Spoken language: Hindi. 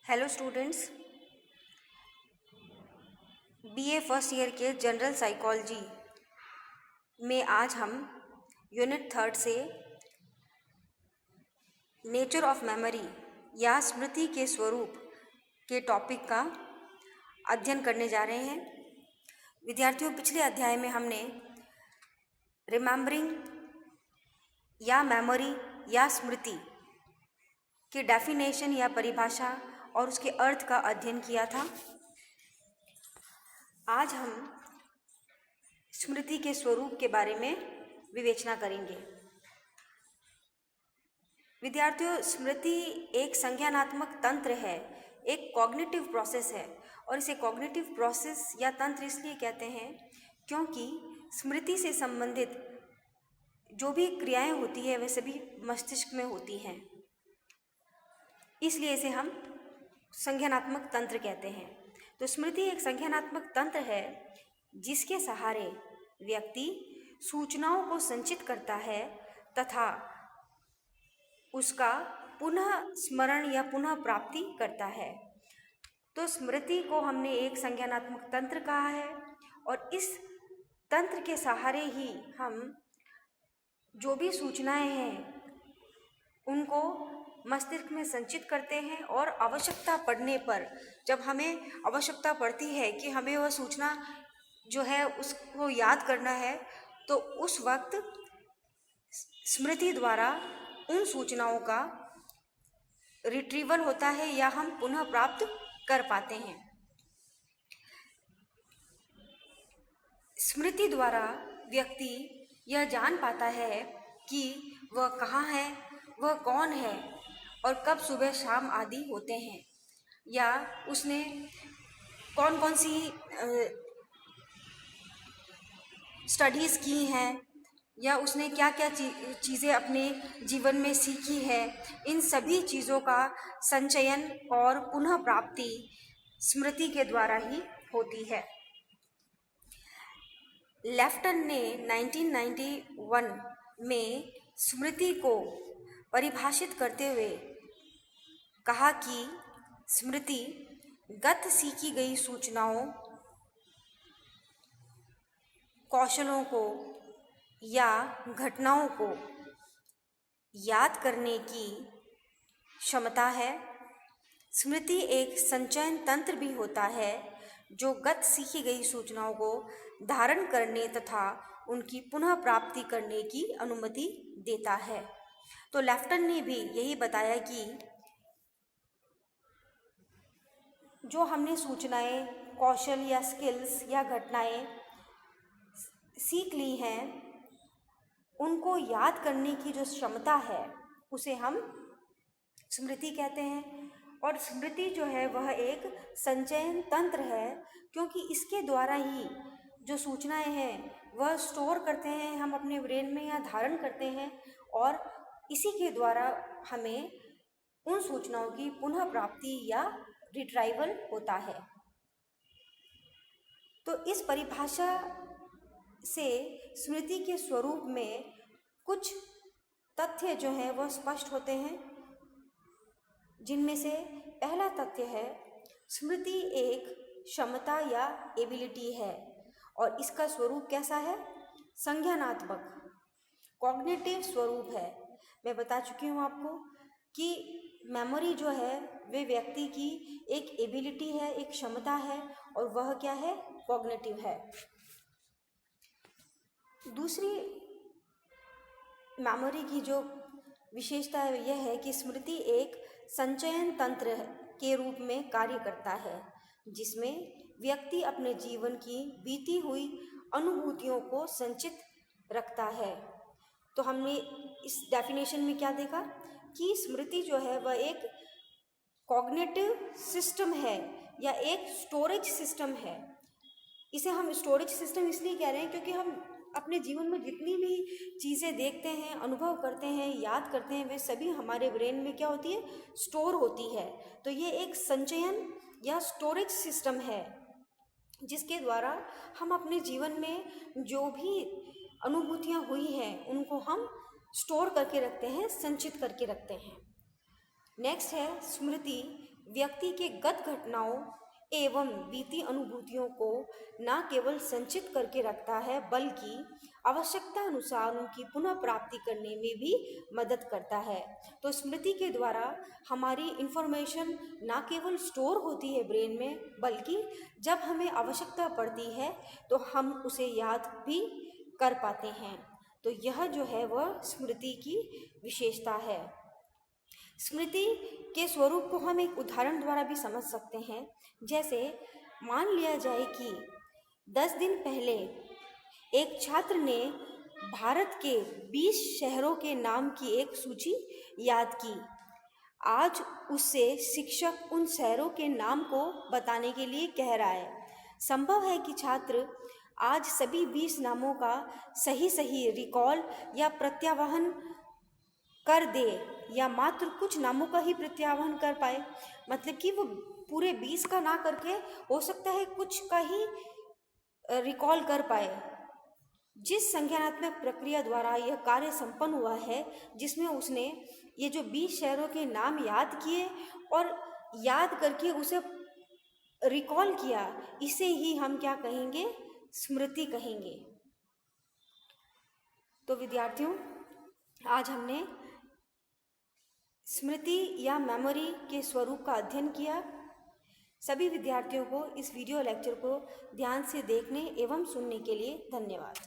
Hello students, BA first year के जनरल साइकोलॉजी में आज हम यूनिट 3 से नेचर ऑफ मेमोरी या स्मृति के स्वरूप के टॉपिक का अध्ययन करने जा रहे हैं। विद्यार्थियों, पिछले अध्याय में हमने रिमेम्बरिंग या मेमोरी या स्मृति की डेफिनेशन या परिभाषा और उसके अर्थ का अध्ययन किया था। आज हम स्मृति के स्वरूप के बारे में विवेचना करेंगे। विद्यार्थियों, स्मृति एक संज्ञानात्मक तंत्र है, एक कॉग्निटिव प्रोसेस है। और इसे कॉग्निटिव प्रोसेस या तंत्र इसलिए कहते हैं क्योंकि स्मृति से संबंधित जो भी क्रियाएं होती है वह सभी मस्तिष्क में होती हैं, इसलिए इसे हम संज्ञानात्मक तंत्र कहते हैं। तो स्मृति एक संज्ञानात्मक तंत्र है जिसके सहारे व्यक्ति सूचनाओं को संचित करता है तथा उसका पुनः स्मरण या पुनः प्राप्ति करता है। तो स्मृति को हमने एक संज्ञानात्मक तंत्र कहा है और इस तंत्र के सहारे ही हम जो भी सूचनाएं हैं उनको मस्तिष्क में संचित करते हैं और आवश्यकता पड़ने पर, जब हमें आवश्यकता पड़ती है कि हमें वह सूचना जो है उसको याद करना है, तो उस वक्त स्मृति द्वारा उन सूचनाओं का रिट्रीवल होता है या हम पुनः प्राप्त कर पाते हैं। स्मृति द्वारा व्यक्ति यह जान पाता है कि वह कहाँ है, वह कौन है और कब सुबह शाम आदि होते हैं, या उसने कौन कौन सी स्टडीज़ की हैं, या उसने क्या क्या चीज़ें अपने जीवन में सीखी है। इन सभी चीज़ों का संचयन और पुनः प्राप्ति स्मृति के द्वारा ही होती है। लेफ्टन ने 1991 में स्मृति को परिभाषित करते हुए कहा कि स्मृति गत सीखी गई सूचनाओं, कौशलों को या घटनाओं को याद करने की क्षमता है। स्मृति एक संचयन तंत्र भी होता है जो गत सीखी गई सूचनाओं को धारण करने तथा उनकी पुनः प्राप्ति करने की अनुमति देता है। तो लेफ्टन ने भी यही बताया कि जो हमने सूचनाएं, कौशल या स्किल्स या घटनाएं सीख ली हैं, उनको याद करने की जो क्षमता है उसे हम स्मृति कहते हैं। और स्मृति जो है वह एक संचयन तंत्र है क्योंकि इसके द्वारा ही जो सूचनाएं हैं वह स्टोर करते हैं हम अपने ब्रेन में या धारण करते हैं, और इसी के द्वारा हमें उन सूचनाओं की पुनः प्राप्ति या रिट्राइवल होता है। तो इस परिभाषा से स्मृति के स्वरूप में कुछ तथ्य जो हैं वह स्पष्ट होते हैं, जिनमें से पहला तथ्य है स्मृति एक क्षमता या एबिलिटी है और इसका स्वरूप कैसा है? संज्ञानात्मक, कॉग्निटिव स्वरूप है। मैं बता चुकी हूँ आपको कि मेमोरी जो है वे व्यक्ति की एक एबिलिटी है, एक क्षमता है, और वह क्या है? कॉग्निटिव है। दूसरी मेमोरी की जो विशेषता है यह है कि स्मृति एक संचयन तंत्र के रूप में कार्य करता है जिसमें व्यक्ति अपने जीवन की बीती हुई अनुभूतियों को संचित रखता है। तो हमने इस डेफिनेशन में क्या देखा कि स्मृति जो है वह एक कॉग्निटिव सिस्टम है या एक स्टोरेज सिस्टम है। इसे हम स्टोरेज सिस्टम इसलिए कह रहे हैं क्योंकि हम अपने जीवन में जितनी भी चीज़ें देखते हैं, अनुभव करते हैं, याद करते हैं, वे सभी हमारे ब्रेन में क्या होती है? स्टोर होती है। तो ये एक संचयन या स्टोरेज सिस्टम है जिसके द्वारा हम अपने जीवन में जो भी अनुभूतियाँ हुई हैं उनको हम स्टोर करके रखते हैं, संचित करके रखते हैं। नेक्स्ट है स्मृति व्यक्ति के गत घटनाओं एवं बीती अनुभूतियों को न केवल संचित करके रखता है बल्कि आवश्यकता अनुसार उनकी पुनः प्राप्ति करने में भी मदद करता है। तो स्मृति के द्वारा हमारी इन्फॉर्मेशन न केवल स्टोर होती है ब्रेन में, बल्कि जब हमें आवश्यकता पड़ती है तो हम उसे याद भी कर पाते हैं। तो यह जो है वह स्मृति की विशेषता है। स्मृति के स्वरूप को हम एक उदाहरण द्वारा भी समझ सकते हैं। जैसे मान लिया जाए कि 10 दिन पहले एक छात्र ने भारत के 20 शहरों के नाम की एक सूची याद की। आज उससे शिक्षक उन शहरों के नाम को बताने के लिए कह रहा है। संभव है कि छात्र आज सभी 20 नामों का सही रिकॉल या प्रत्यावाहन कर दे या मात्र कुछ नामों का ही प्रत्यावाहन कर पाए। मतलब कि वो पूरे 20 का ना करके हो सकता है कुछ का ही रिकॉल कर पाए। जिस संज्ञानात्मक प्रक्रिया द्वारा यह कार्य संपन्न हुआ है, जिसमें उसने ये जो 20 शहरों के नाम याद किए और याद करके उसे रिकॉल किया, इसे ही हम क्या कहेंगे? स्मृति कहेंगे। तो विद्यार्थियों, आज हमने स्मृति या मेमोरी के स्वरूप का अध्ययन किया। सभी विद्यार्थियों को इस वीडियो लेक्चर को ध्यान से देखने एवं सुनने के लिए धन्यवाद।